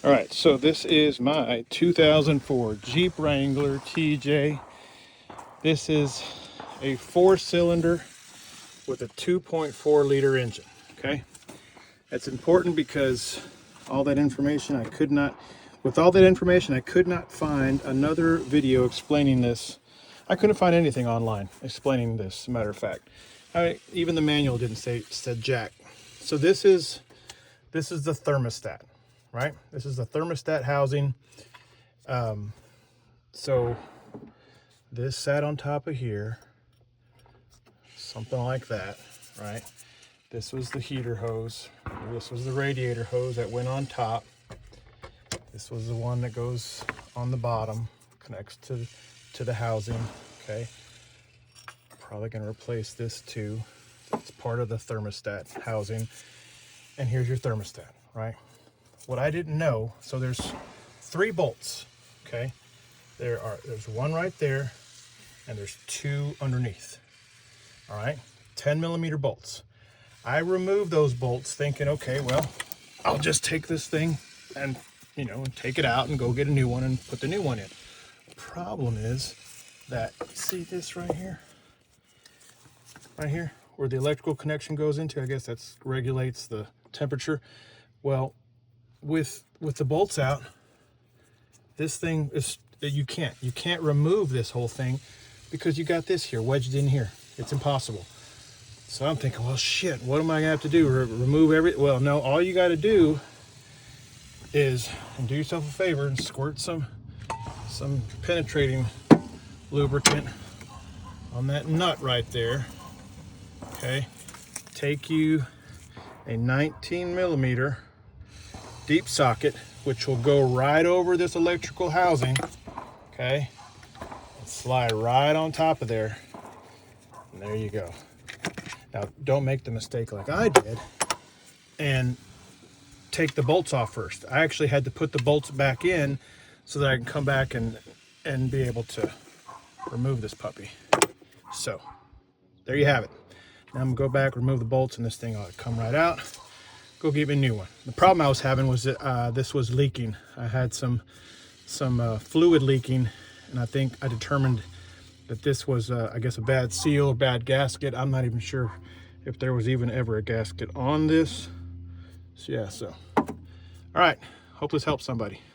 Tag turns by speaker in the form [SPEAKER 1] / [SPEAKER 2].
[SPEAKER 1] All right, so this is my 2004 Jeep Wrangler TJ. This is a 4-cylinder with a 2.4 liter engine, okay? That's important because all that information I could not find another video explaining this. I couldn't find anything online explaining this, as a matter of fact. Even the manual didn't said jack. So this is the thermostat, right? This is the thermostat housing. So this sat on top of here, something like that, right? This was the heater hose. This was the radiator hose that went on top. This was the one that goes on the bottom, connects to the housing, okay? Probably gonna replace this too. It's part of the thermostat housing. And here's your thermostat, right? What I didn't know, so there's 3 bolts, okay? There's one right there, and there's 2 underneath, all right? 10mm bolts. I removed those bolts thinking, okay, well, I'll just take this thing and, and take it out and go get a new one and put the new one in. The problem is that, see this right here? Right here, where the electrical connection goes into, I guess that regulates the temperature. Well, with the bolts out, this thing is, you can't remove this whole thing because you got this here wedged in here. It's impossible. So I'm thinking, well, shit, what am I gonna have to do? Remove well, no, all you gotta do is, and do yourself a favor and squirt some penetrating lubricant on that nut right there, okay? Take you a 19mm deep socket, which will go right over this electrical housing, okay? And slide right on top of there, and there you go. Now, don't make the mistake like I did and take the bolts off first. I actually had to put the bolts back in so that I can come back and be able to remove this puppy. So, there you have it. Now I'm gonna go back, remove the bolts, and this thing ought to come right out. Go get me a new one. The problem I was having was that this was leaking. I had some fluid leaking, and I think I determined that this was, I guess, a bad seal or bad gasket. I'm not even sure if there was even ever a gasket on this. So yeah, all right, hope this helps somebody.